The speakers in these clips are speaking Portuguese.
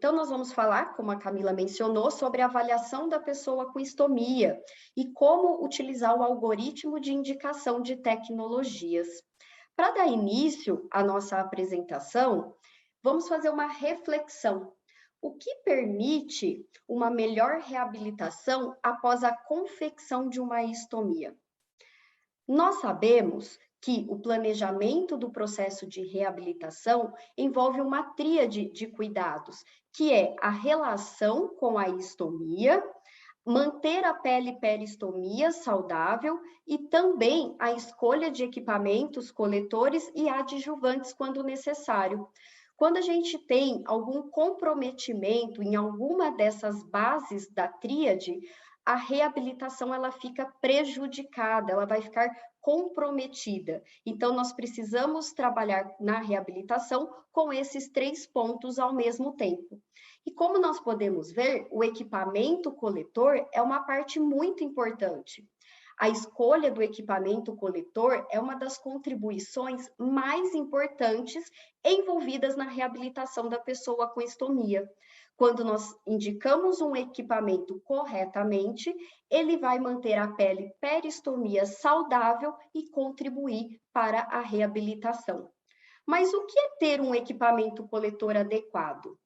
Então, nós vamos falar, como a Camila mencionou, sobre a avaliação da pessoa com estomia e como utilizar o algoritmo de indicação de tecnologias. Para dar início à nossa apresentação, vamos fazer uma reflexão. O que permite uma melhor reabilitação após a confecção de uma estomia? Nós sabemos que o planejamento do processo de reabilitação envolve uma tríade de cuidados, que é a relação com a estomia, manter a pele peristomia saudável e também a escolha de equipamentos coletores e adjuvantes quando necessário. Quando a gente tem algum comprometimento em alguma dessas bases da tríade, a reabilitação ela fica prejudicada, ela vai ficar comprometida. Então, nós precisamos trabalhar na reabilitação com esses três pontos ao mesmo tempo. E como nós podemos ver, o equipamento coletor é uma parte muito importante. A escolha do equipamento coletor é uma das contribuições mais importantes envolvidas na reabilitação da pessoa com estomia. Quando nós indicamos um equipamento corretamente, ele vai manter a pele peristomia saudável e contribuir para a reabilitação. Mas o que é ter um equipamento coletor adequado?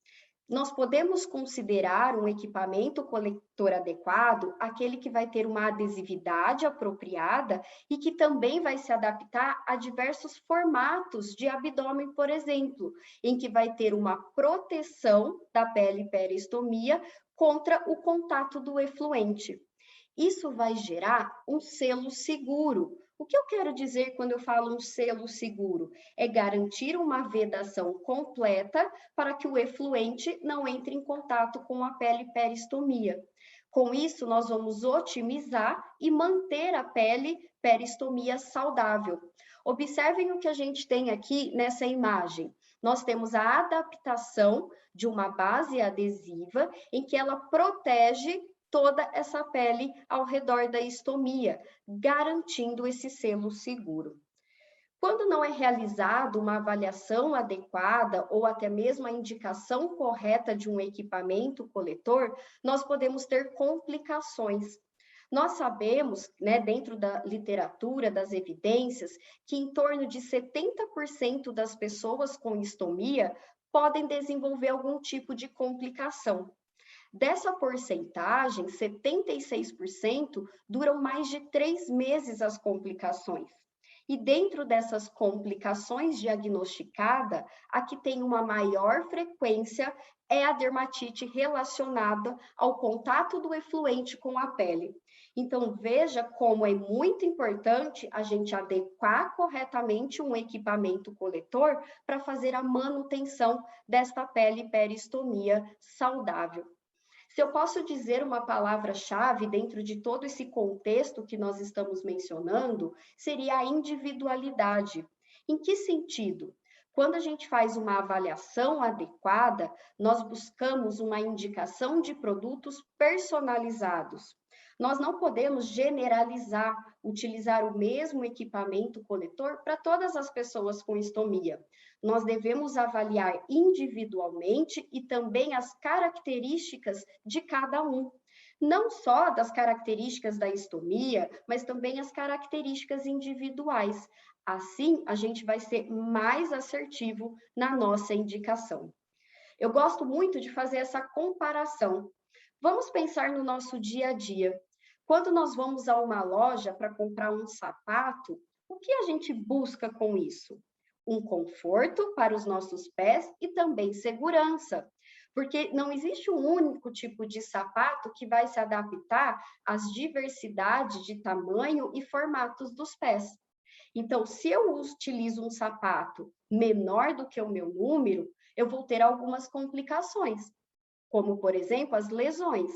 Nós podemos considerar um equipamento coletor adequado aquele que vai ter uma adesividade apropriada e que também vai se adaptar a diversos formatos de abdômen, por exemplo, em que vai ter uma proteção da pele peristomia contra o contato do efluente. Isso vai gerar um selo seguro. O que eu quero dizer quando eu falo um selo seguro? É garantir uma vedação completa para que o efluente não entre em contato com a pele peristomia. Com isso, nós vamos otimizar e manter a pele peristomia saudável. Observem o que a gente tem aqui nessa imagem. Nós temos a adaptação de uma base adesiva em que ela protege toda essa pele ao redor da estomia, garantindo esse selo seguro. Quando não é realizada uma avaliação adequada ou até mesmo a indicação correta de um equipamento coletor, nós podemos ter complicações. Nós sabemos, né, dentro da literatura, das evidências, que em torno de 70% das pessoas com estomia podem desenvolver algum tipo de complicação. Dessa porcentagem, 76% duram mais de 3 meses as complicações. E dentro dessas complicações diagnosticadas, a que tem uma maior frequência é a dermatite relacionada ao contato do efluente com a pele. Então, veja como é muito importante a gente adequar corretamente um equipamento coletor para fazer a manutenção desta pele peristomia saudável. Se eu posso dizer uma palavra-chave dentro de todo esse contexto que nós estamos mencionando, seria a individualidade. Em que sentido? Quando a gente faz uma avaliação adequada, nós buscamos uma indicação de produtos personalizados. Nós não podemos generalizar, utilizar o mesmo equipamento coletor para todas as pessoas com estomia. Nós devemos avaliar individualmente e também as características de cada um. Não só das características da estomia, mas também as características individuais. Assim, a gente vai ser mais assertivo na nossa indicação. Eu gosto muito de fazer essa comparação. Vamos pensar no nosso dia a dia. Quando nós vamos a uma loja para comprar um sapato, o que a gente busca com isso? Um conforto para os nossos pés e também segurança, porque não existe um único tipo de sapato que vai se adaptar às diversidades de tamanho e formatos dos pés. Então, se eu utilizo um sapato menor do que o meu número, eu vou ter algumas complicações, como, por exemplo, as lesões.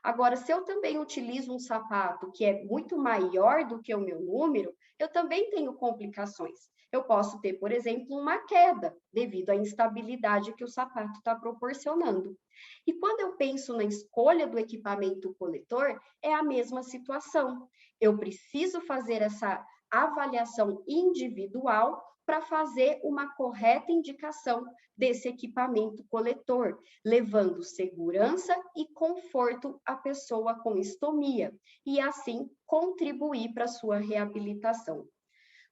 Agora, se eu também utilizo um sapato que é muito maior do que o meu número, eu também tenho complicações. Eu posso ter, por exemplo, uma queda, devido à instabilidade que o sapato está proporcionando. E quando eu penso na escolha do equipamento coletor, é a mesma situação. Eu preciso fazer essa avaliação individual para fazer uma correta indicação desse equipamento coletor, levando segurança e conforto à pessoa com estomia e assim contribuir para a sua reabilitação.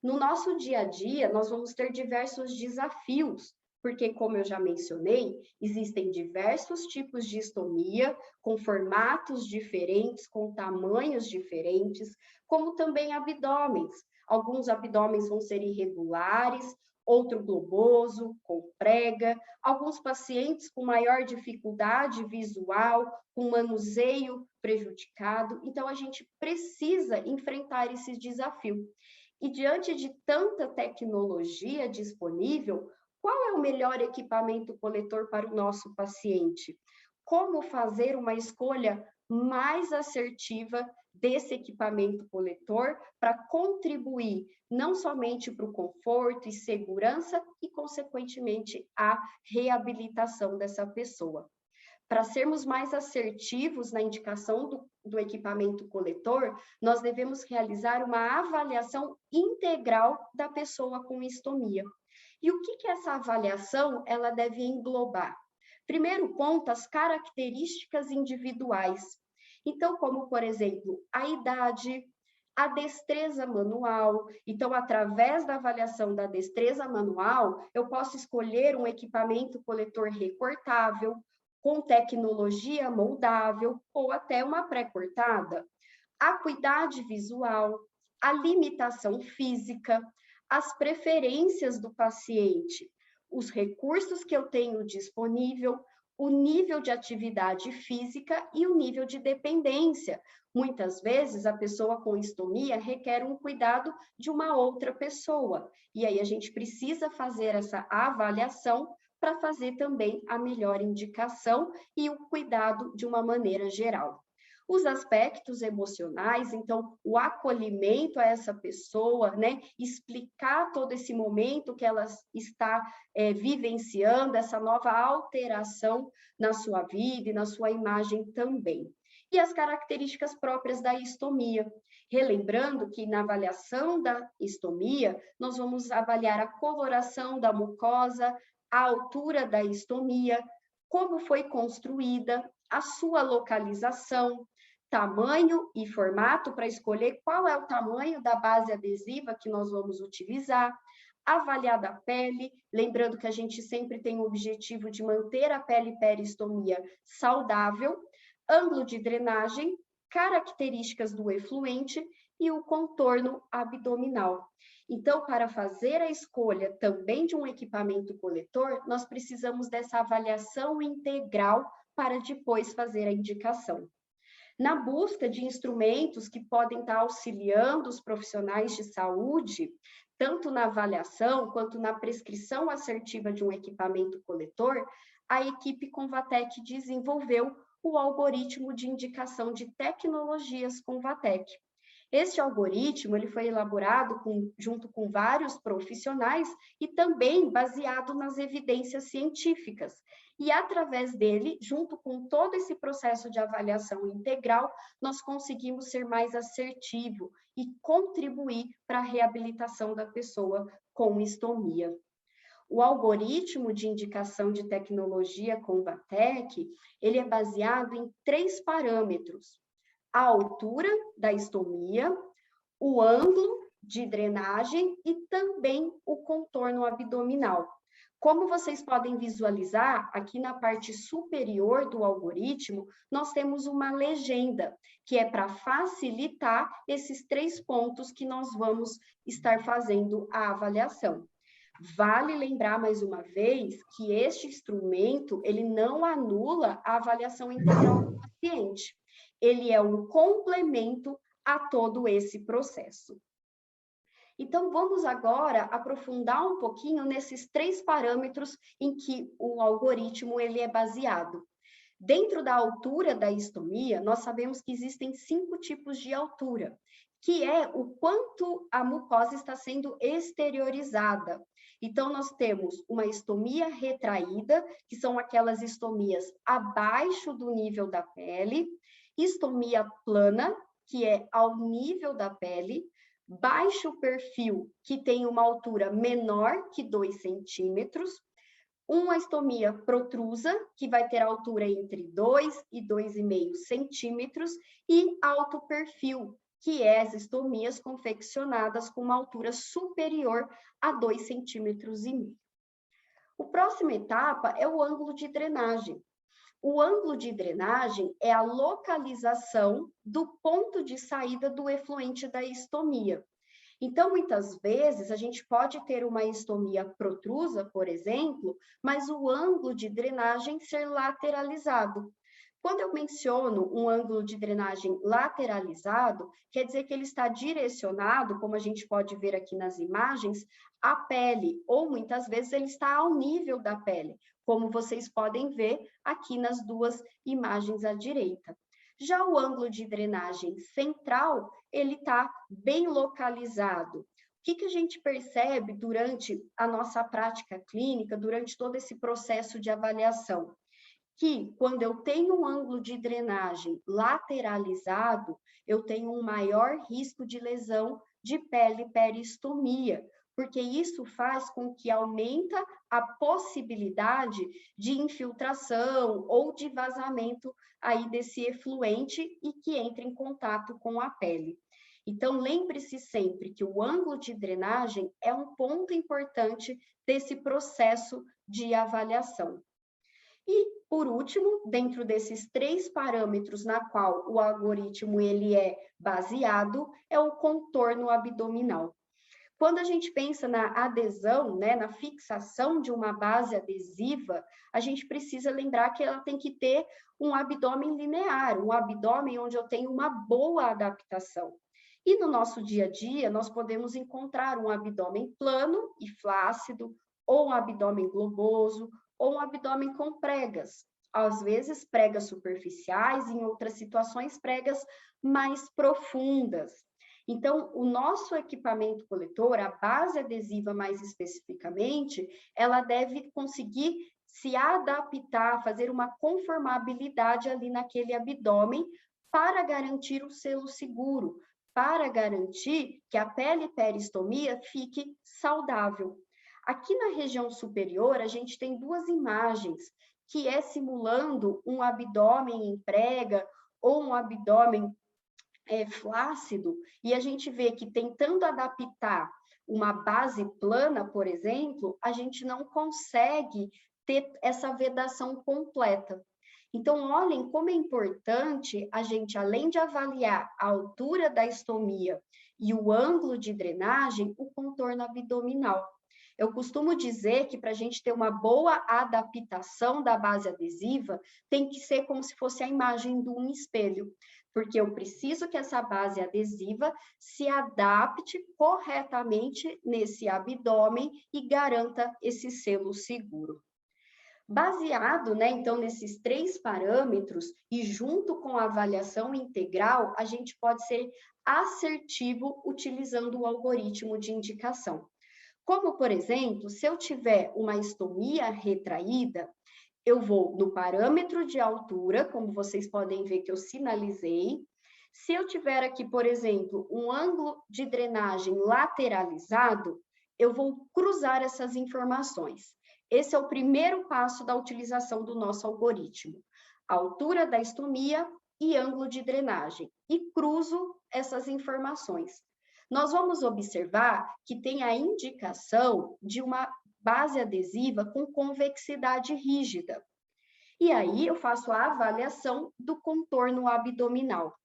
No nosso dia a dia, nós vamos ter diversos desafios, porque, como eu já mencionei, existem diversos tipos de estomia, com formatos diferentes, com tamanhos diferentes, como também abdômenes. Alguns abdômenes vão ser irregulares, outro globoso, com prega, alguns pacientes com maior dificuldade visual, com manuseio prejudicado. Então, a gente precisa enfrentar esse desafio. E diante de tanta tecnologia disponível, qual é o melhor equipamento coletor para o nosso paciente? Como fazer uma escolha mais assertiva desse equipamento coletor para contribuir não somente para o conforto e segurança e, consequentemente, a reabilitação dessa pessoa. Para sermos mais assertivos na indicação do equipamento coletor, nós devemos realizar uma avaliação integral da pessoa com estomia. E o que essa avaliação ela deve englobar? Primeiro ponto, as características individuais. Então, como, por exemplo, a idade, a destreza manual. Então, através da avaliação da destreza manual, eu posso escolher um equipamento coletor recortável, com tecnologia moldável ou até uma pré-cortada. A acuidade visual, a limitação física, as preferências do paciente, os recursos que eu tenho disponível, o nível de atividade física e o nível de dependência. Muitas vezes, a pessoa com estomia requer um cuidado de uma outra pessoa, e aí a gente precisa fazer essa avaliação para fazer também a melhor indicação e o cuidado de uma maneira geral. Os aspectos emocionais, então, o acolhimento a essa pessoa, né? Explicar todo esse momento que ela está vivenciando, essa nova alteração na sua vida e na sua imagem também. E as características próprias da estomia. Relembrando que na avaliação da estomia, nós vamos avaliar a coloração da mucosa, a altura da estomia, como foi construída, a sua localização, tamanho e formato para escolher qual é o tamanho da base adesiva que nós vamos utilizar, avaliar da pele, lembrando que a gente sempre tem o objetivo de manter a pele peristomia saudável, ângulo de drenagem, características do efluente e o contorno abdominal. Então, para fazer a escolha também de um equipamento coletor, nós precisamos dessa avaliação integral para depois fazer a indicação. Na busca de instrumentos que podem estar auxiliando os profissionais de saúde, tanto na avaliação quanto na prescrição assertiva de um equipamento coletor, a equipe Convatec desenvolveu o algoritmo de indicação de tecnologias Convatec. Este algoritmo ele foi elaborado junto com vários profissionais e também baseado nas evidências científicas. E através dele, junto com todo esse processo de avaliação integral, nós conseguimos ser mais assertivo e contribuir para a reabilitação da pessoa com estomia. O algoritmo de indicação de tecnologia Convatec, ele é baseado em 3 parâmetros: a altura da estomia, o ângulo de drenagem e também o contorno abdominal. Como vocês podem visualizar, aqui na parte superior do algoritmo, nós temos uma legenda, que é para facilitar esses 3 pontos que nós vamos estar fazendo a avaliação. Vale lembrar mais uma vez que este instrumento, ele não anula a avaliação integral do paciente. Ele é um complemento a todo esse processo. Então, vamos agora aprofundar um pouquinho nesses 3 parâmetros em que o algoritmo ele é baseado. Dentro da altura da estomia, nós sabemos que existem 5 tipos de altura, que é o quanto a mucosa está sendo exteriorizada. Então, nós temos uma estomia retraída, que são aquelas estomias abaixo do nível da pele, estomia plana, que é ao nível da pele, baixo perfil, que tem uma altura menor que 2 centímetros, uma estomia protrusa, que vai ter altura entre 2 e 2,5 centímetros, e alto perfil, que é as estomias confeccionadas com uma altura superior a 2,5 centímetros. A próxima etapa é o ângulo de drenagem. O ângulo de drenagem é a localização do ponto de saída do efluente da estomia. Então, muitas vezes, a gente pode ter uma estomia protrusa, por exemplo, mas o ângulo de drenagem ser lateralizado. Quando eu menciono um ângulo de drenagem lateralizado, quer dizer que ele está direcionado, como a gente pode ver aqui nas imagens, à pele, ou muitas vezes ele está ao nível da pele, como vocês podem ver aqui nas duas imagens à direita. Já o ângulo de drenagem central, ele está bem localizado. O que a gente percebe durante a nossa prática clínica, durante todo esse processo de avaliação? Que quando eu tenho um ângulo de drenagem lateralizado, eu tenho um maior risco de lesão de pele peristomia, porque isso faz com que aumenta a possibilidade de infiltração ou de vazamento aí desse efluente e que entre em contato com a pele. Então, lembre-se sempre que o ângulo de drenagem é um ponto importante desse processo de avaliação. E, por último, dentro desses 3 parâmetros na qual o algoritmo ele é baseado, é o contorno abdominal. Quando a gente pensa na adesão, né, na fixação de uma base adesiva, a gente precisa lembrar que ela tem que ter um abdômen linear, um abdômen onde eu tenho uma boa adaptação. E no nosso dia a dia, nós podemos encontrar um abdômen plano e flácido, ou um abdômen globoso, ou um abdômen com pregas. Às vezes, pregas superficiais, em outras situações, pregas mais profundas. Então, o nosso equipamento coletor, a base adesiva mais especificamente, ela deve conseguir se adaptar, fazer uma conformabilidade ali naquele abdômen para garantir o selo seguro, para garantir que a pele peristomia fique saudável. Aqui na região superior, a gente tem 2 imagens, que é simulando um abdômen em prega ou um abdômen flácido, e a gente vê que tentando adaptar uma base plana, por exemplo, a gente não consegue ter essa vedação completa. Então, olhem como é importante a gente, além de avaliar a altura da estomia e o ângulo de drenagem, o contorno abdominal. Eu costumo dizer que para a gente ter uma boa adaptação da base adesiva, tem que ser como se fosse a imagem de um espelho, porque eu preciso que essa base adesiva se adapte corretamente nesse abdômen e garanta esse selo seguro. Baseado, né, então, nesses 3 parâmetros e junto com a avaliação integral, a gente pode ser assertivo utilizando o algoritmo de indicação. Como, por exemplo, se eu tiver uma estomia retraída, eu vou no parâmetro de altura, como vocês podem ver que eu sinalizei. Se eu tiver aqui, por exemplo, um ângulo de drenagem lateralizado, eu vou cruzar essas informações. Esse é o primeiro passo da utilização do nosso algoritmo. Altura da estomia e ângulo de drenagem. E cruzo essas informações. Nós vamos observar que tem a indicação de uma base adesiva com convexidade rígida. E aí eu faço a avaliação do contorno abdominal.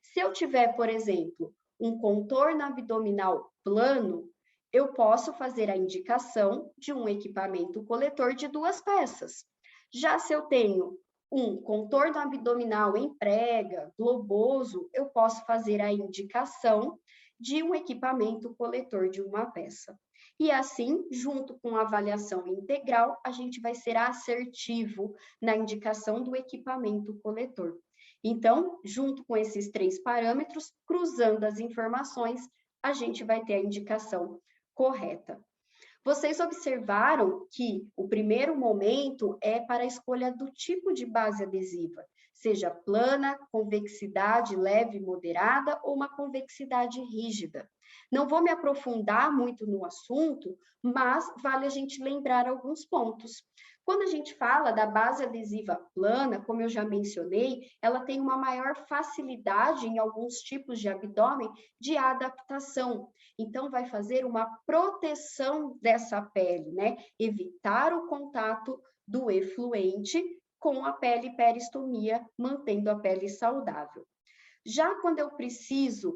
Se eu tiver, por exemplo, um contorno abdominal plano, eu posso fazer a indicação de um equipamento coletor de 2 peças. Já se eu tenho um contorno abdominal em prega, globoso, eu posso fazer a indicação de um equipamento coletor de 1 peça. E assim, junto com a avaliação integral, a gente vai ser assertivo na indicação do equipamento coletor. Então, junto com esses 3 parâmetros, cruzando as informações, a gente vai ter a indicação correta. Vocês observaram que o primeiro momento é para a escolha do tipo de base adesiva, seja plana, convexidade leve, moderada ou uma convexidade rígida. Não vou me aprofundar muito no assunto, mas vale a gente lembrar alguns pontos. Quando a gente fala da base adesiva plana, como eu já mencionei, ela tem uma maior facilidade em alguns tipos de abdômen de adaptação. Então, vai fazer uma proteção dessa pele, né? Evitar o contato do efluente com a pele peristomia, mantendo a pele saudável. Já quando eu preciso,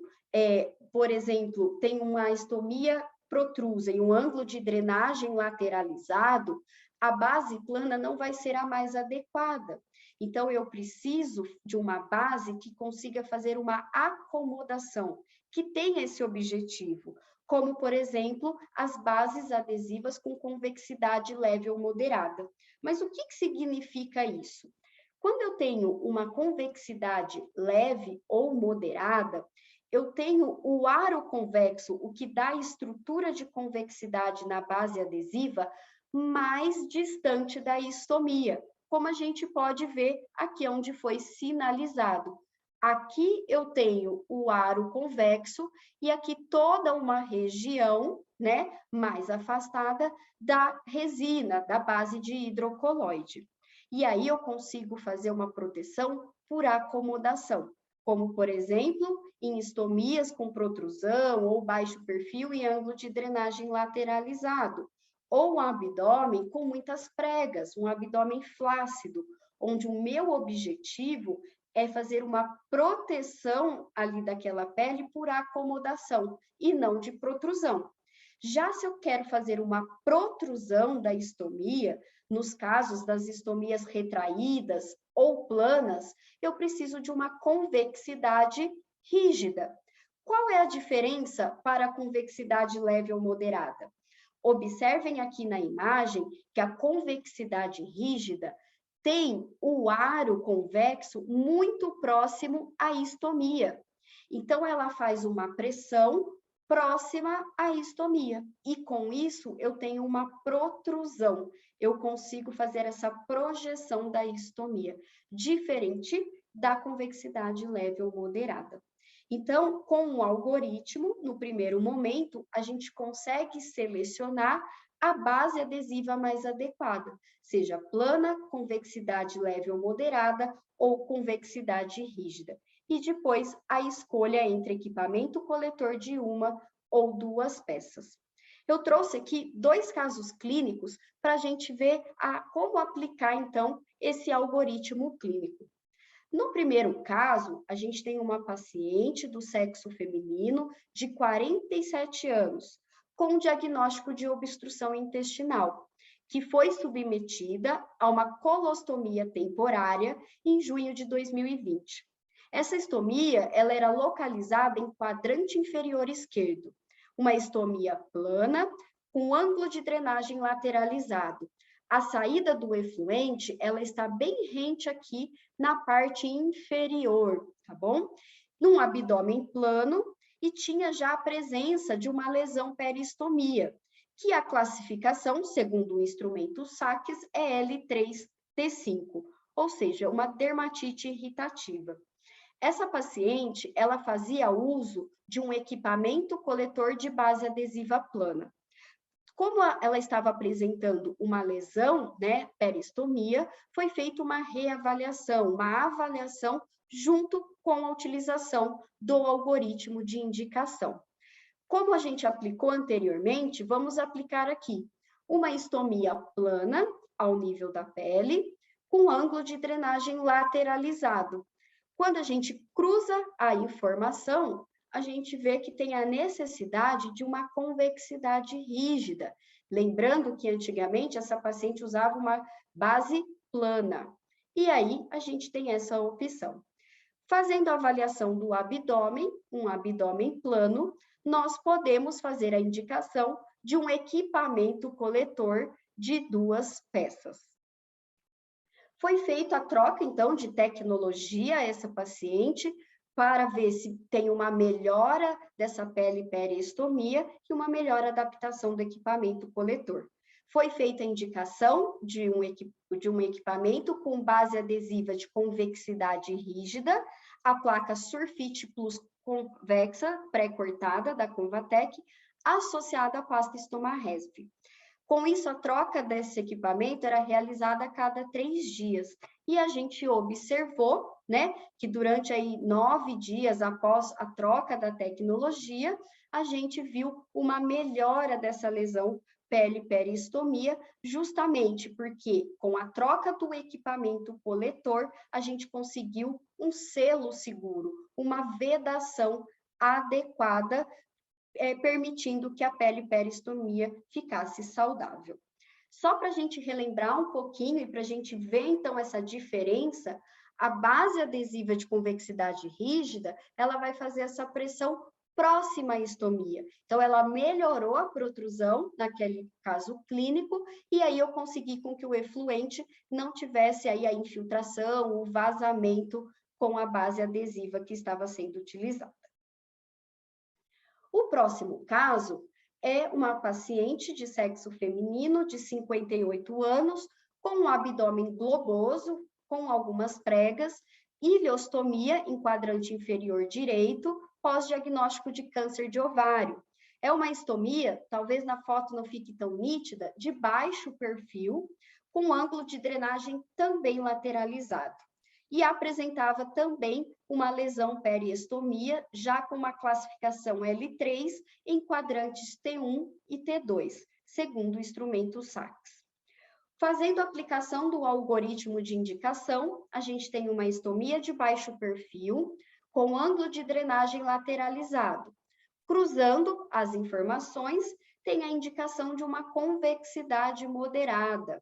por exemplo, tem uma estomia protrusa e um ângulo de drenagem lateralizado, a base plana não vai ser a mais adequada. Então, eu preciso de uma base que consiga fazer uma acomodação, que tenha esse objetivo, como, por exemplo, as bases adesivas com convexidade leve ou moderada. Mas o que significa isso? Quando eu tenho uma convexidade leve ou moderada, eu tenho o aro convexo, o que dá a estrutura de convexidade na base adesiva, mais distante da istomia, como a gente pode ver aqui onde foi sinalizado. Aqui eu tenho o aro convexo e aqui toda uma região, né, mais afastada da resina, da base de hidrocoloide. E aí eu consigo fazer uma proteção por acomodação, como, por exemplo, em estomias com protrusão ou baixo perfil e ângulo de drenagem lateralizado, ou um abdômen com muitas pregas, um abdômen flácido, onde o meu objetivo é fazer uma proteção ali daquela pele por acomodação e não de protrusão. Já se eu quero fazer uma protrusão da estomia, nos casos das estomias retraídas ou planas, eu preciso de uma convexidade rígida. Qual é a diferença para a convexidade leve ou moderada? Observem aqui na imagem que a convexidade rígida tem o aro convexo muito próximo à istomia. Então, ela faz uma pressão próxima à istomia. E com isso, eu tenho uma protrusão. Eu consigo fazer essa projeção da istomia, diferente da convexidade leve ou moderada. Então, com o algoritmo, no primeiro momento, a gente consegue selecionar a base adesiva mais adequada, seja plana, convexidade leve ou moderada, ou convexidade rígida. E depois a escolha entre equipamento coletor de uma ou duas peças. Eu trouxe aqui 2 casos clínicos para a gente ver como aplicar, então, esse algoritmo clínico. No primeiro caso, a gente tem uma paciente do sexo feminino de 47 anos, com diagnóstico de obstrução intestinal, que foi submetida a uma colostomia temporária em junho de 2020. Essa estomia, ela era localizada em quadrante inferior esquerdo, uma estomia plana com ângulo de drenagem lateralizado. A saída do efluente, ela está bem rente aqui na parte inferior, tá bom? Num abdômen plano e tinha já a presença de uma lesão peristomia, que a classificação, segundo o instrumento SACS, é L3-T5, ou seja, uma dermatite irritativa. Essa paciente, ela fazia uso de um equipamento coletor de base adesiva plana. Como ela estava apresentando uma lesão, né, peristomia, foi feita uma reavaliação, uma avaliação junto com a utilização do algoritmo de indicação. Como a gente aplicou anteriormente, vamos aplicar aqui uma estomia plana ao nível da pele, com ângulo de drenagem lateralizado. Quando a gente cruza a informação, a gente vê que tem a necessidade de uma convexidade rígida. Lembrando que antigamente essa paciente usava uma base plana. E aí a gente tem essa opção. Fazendo a avaliação do abdômen, um abdômen plano, nós podemos fazer a indicação de um equipamento coletor de 2 peças. Foi feita a troca, então, de tecnologia a essa paciente, para ver se tem uma melhora dessa pele peristomia e uma melhor adaptação do equipamento coletor. Foi feita a indicação de um equipamento com base adesiva de convexidade rígida, a placa Surfit Plus convexa pré-cortada da Convatec, associada à pasta Stomarresp. Com isso, a troca desse equipamento era realizada a cada 3 dias. E a gente observou, né, que durante aí 9 dias após a troca da tecnologia, a gente viu uma melhora dessa lesão pele-peristomia, justamente porque com a troca do equipamento coletor, a gente conseguiu um selo seguro, uma vedação adequada, permitindo que a pele-peristomia ficasse saudável. Só para a gente relembrar um pouquinho e para a gente ver, então, essa diferença, a base adesiva de convexidade rígida, ela vai fazer essa pressão próxima à estomia. Então, ela melhorou a protrusão, naquele caso clínico, e aí eu consegui com que o efluente não tivesse aí a infiltração, o vazamento com a base adesiva que estava sendo utilizada. O próximo caso é uma paciente de sexo feminino de 58 anos, com um abdômen globoso, com algumas pregas, ileostomia em quadrante inferior direito, pós-diagnóstico de câncer de ovário. É uma estomia, talvez na foto não fique tão nítida, de baixo perfil, com ângulo de drenagem também lateralizado. E apresentava também uma lesão periestomia, já com uma classificação L3 em quadrantes T1 e T2, segundo o instrumento SACS. Fazendo a aplicação do algoritmo de indicação, a gente tem uma estomia de baixo perfil, com ângulo de drenagem lateralizado. Cruzando as informações, tem a indicação de uma convexidade moderada.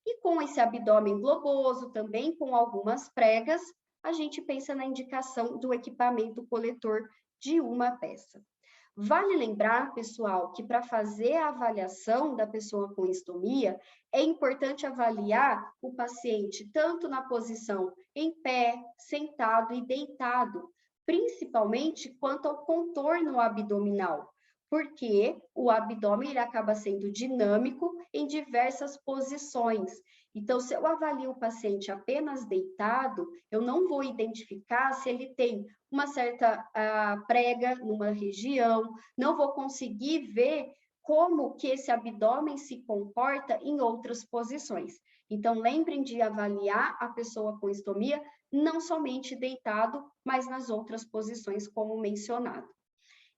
E com esse abdômen globoso, também com algumas pregas, a gente pensa na indicação do equipamento coletor de uma peça. Vale lembrar, pessoal, que para fazer a avaliação da pessoa com estomia, é importante avaliar o paciente tanto na posição em pé, sentado e deitado, principalmente quanto ao contorno abdominal, porque o abdômen ele acaba sendo dinâmico em diversas posições. Então, se eu avalio o paciente apenas deitado, eu não vou identificar se ele tem uma certa prega numa região, não vou conseguir ver como que esse abdômen se comporta em outras posições. Então, lembrem de avaliar a pessoa com estomia não somente deitado, mas nas outras posições, como mencionado.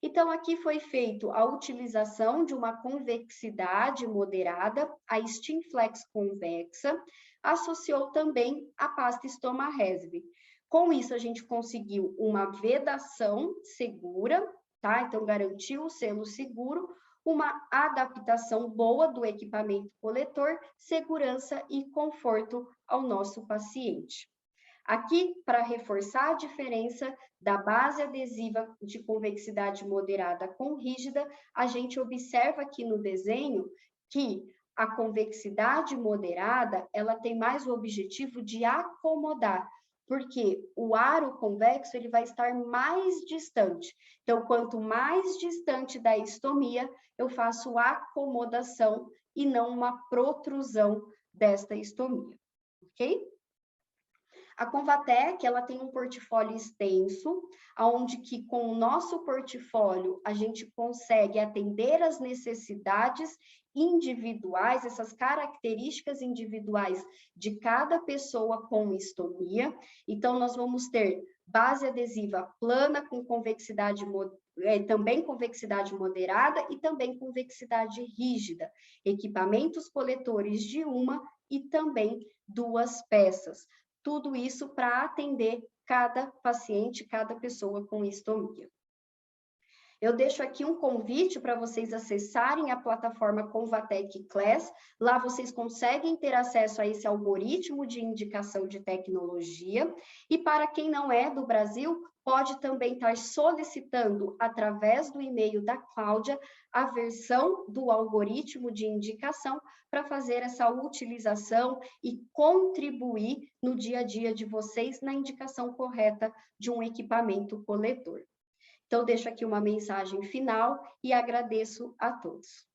Então, aqui foi feito a utilização de uma convexidade moderada, a Stimflex convexa, associou também a pasta Stomarresp. Com isso, a gente conseguiu uma vedação segura, tá? Então, garantiu o selo seguro, uma adaptação boa do equipamento coletor, segurança e conforto ao nosso paciente. Aqui, para reforçar a diferença da base adesiva de convexidade moderada com rígida, a gente observa aqui no desenho que a convexidade moderada, ela tem mais o objetivo de acomodar, porque o aro convexo ele vai estar mais distante. Então, quanto mais distante da estomia, eu faço acomodação e não uma protrusão desta estomia, ok? A Convatec, ela tem um portfólio extenso, onde que com o nosso portfólio a gente consegue atender as necessidades individuais, essas características individuais de cada pessoa com estomia. Então, nós vamos ter base adesiva plana com convexidade também convexidade moderada e também convexidade rígida, equipamentos coletores de uma e também 2 peças. Tudo isso para atender cada paciente, cada pessoa com estomia. Eu deixo aqui um convite para vocês acessarem a plataforma Convatec Class. Lá vocês conseguem ter acesso a esse algoritmo de indicação de tecnologia. E para quem não é do Brasil, pode também estar solicitando, através do e-mail da Cláudia, a versão do algoritmo de indicação para fazer essa utilização e contribuir no dia a dia de vocês na indicação correta de um equipamento coletor. Então, deixo aqui uma mensagem final e agradeço a todos.